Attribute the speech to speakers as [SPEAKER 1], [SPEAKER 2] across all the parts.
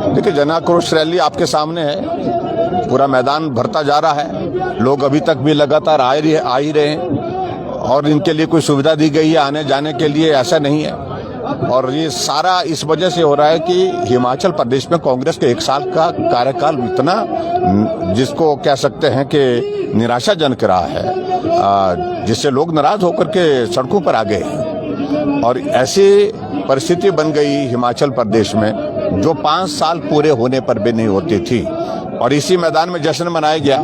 [SPEAKER 1] देखिए, जन आक्रोश रैली आपके सामने है, पूरा मैदान भरता जा रहा है। लोग अभी तक भी लगातार आ ही रहे हैं और इनके लिए कोई सुविधा दी गई है आने जाने के लिए, ऐसा नहीं है। और ये सारा इस वजह से हो रहा है कि हिमाचल प्रदेश में कांग्रेस के 1 साल का कार्यकाल इतना, जिसको कह सकते हैं कि निराशाजनक रहा है, जिससे लोग नाराज होकर के सड़कों पर आ गए। और ऐसी परिस्थिति बन गई हिमाचल प्रदेश में जो 5 साल पूरे होने पर भी नहीं होती थी। और इसी मैदान में जश्न मनाया गया,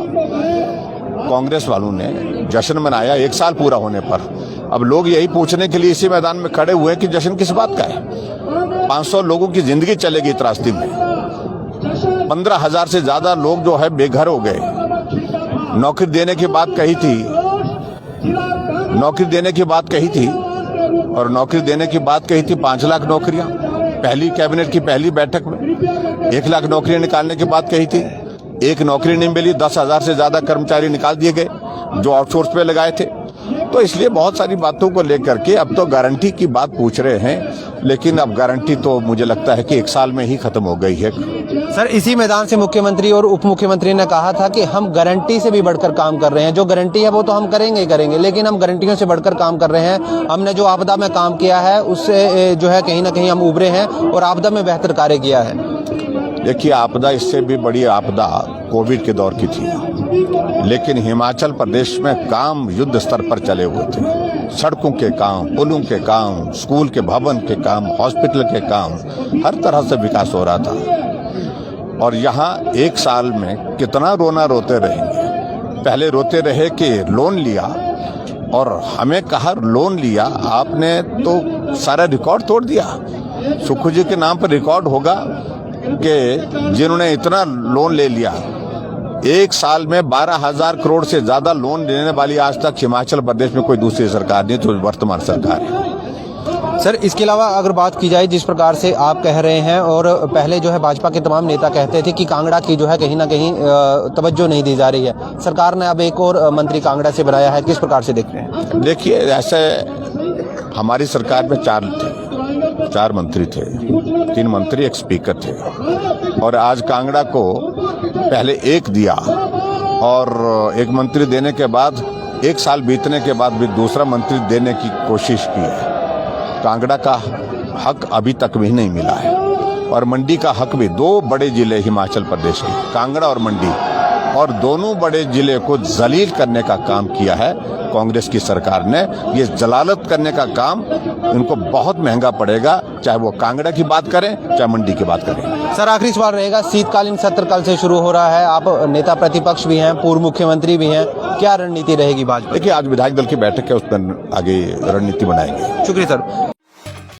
[SPEAKER 1] कांग्रेस वालों ने जश्न मनाया 1 साल पूरा होने पर। अब लोग यही पूछने के लिए इसी मैदान में खड़े हुए कि जश्न किस बात का है। 500 लोगों की जिंदगी चलेगी त्रासदी में, 15,000 से ज्यादा लोग जो है बेघर हो गए। नौकरी देने की बात कही थी, और नौकरी देने की बात कही थी 5 लाख नौकरियां। पहली कैबिनेट की पहली बैठक में 1 लाख नौकरियां निकालने की बात कही थी। एक नौकरी नहीं मिली, 10,000 से ज्यादा कर्मचारी निकाल दिए गए जो आउटसोर्स पे लगाए थे। तो इसलिए बहुत सारी बातों को लेकर के अब तो गारंटी की बात पूछ रहे हैं, लेकिन अब गारंटी तो मुझे लगता है कि 1 साल में ही खत्म हो गई है।
[SPEAKER 2] सर, इसी मैदान से मुख्यमंत्री और उप मुख्यमंत्री ने कहा था कि हम गारंटी से भी बढ़कर काम कर रहे हैं। जो गारंटी है वो तो हम करेंगे ही करेंगे, लेकिन हम गारंटियों से बढ़कर काम कर रहे हैं। हमने जो आपदा में काम किया है उससे जो है कहीं ना कहीं हम उभरे हैं और आपदा में बेहतर कार्य किया है।
[SPEAKER 1] देखिए, आपदा इससे भी बड़ी आपदा कोविड के दौर की थी, लेकिन हिमाचल प्रदेश में काम युद्ध स्तर पर चले हुए थे। सड़कों के काम, पुलों के काम, स्कूल के भवन के काम, हॉस्पिटल के काम, हर तरह से विकास हो रहा था। और यहाँ 1 साल में कितना रोना रोते रहेंगे। पहले रोते रहे कि लोन लिया, और हमें कहा लोन लिया आपने तो सारा रिकॉर्ड तोड़ दिया। सुखू जी के नाम पर रिकॉर्ड होगा कि जिन्होंने इतना लोन ले लिया। 1 साल में 12,000 करोड़ से ज्यादा लोन लेने वाली आज तक हिमाचल प्रदेश में कोई दूसरी सरकार नहीं, तो वर्तमान सरकार है।
[SPEAKER 2] सर, इसके अलावा अगर बात की जाए जिस प्रकार से आप कह रहे हैं, और पहले जो है भाजपा के तमाम नेता कहते थे कि कांगड़ा की जो है कहीं ना कहीं तवज्जो नहीं दी जा रही है। सरकार ने अब एक और मंत्री कांगड़ा से बनाया है, किस प्रकार से देख रहे हैं?
[SPEAKER 1] देखिए, ऐसे हमारी सरकार में 4 मंत्री थे, 3 मंत्री, 1 स्पीकर थे। और आज कांगड़ा को पहले 1 दिया, और 1 मंत्री देने के बाद 1 साल बीतने के बाद भी दूसरा मंत्री देने की कोशिश की है। कांगड़ा का हक अभी तक भी नहीं मिला है, और मंडी का हक भी। 2 बड़े जिले हिमाचल प्रदेश के, कांगड़ा और मंडी, और दोनों बड़े जिले को जलील करने का काम किया है कांग्रेस की सरकार ने। ये जलालत करने का काम इनको बहुत महंगा पड़ेगा, चाहे वो कांगड़ा की बात करें चाहे मंडी की बात करें।
[SPEAKER 2] सर, आखिरी सवाल रहेगा, शीतकालीन सत्र कल से शुरू हो रहा है, आप नेता प्रतिपक्ष भी हैं, पूर्व मुख्यमंत्री भी हैं, क्या रणनीति रहेगी भाजपा?
[SPEAKER 1] देखिए, आज विधायक दल की बैठक है, उस पर आगे रणनीति बनाएंगे।
[SPEAKER 2] शुक्रिया सर।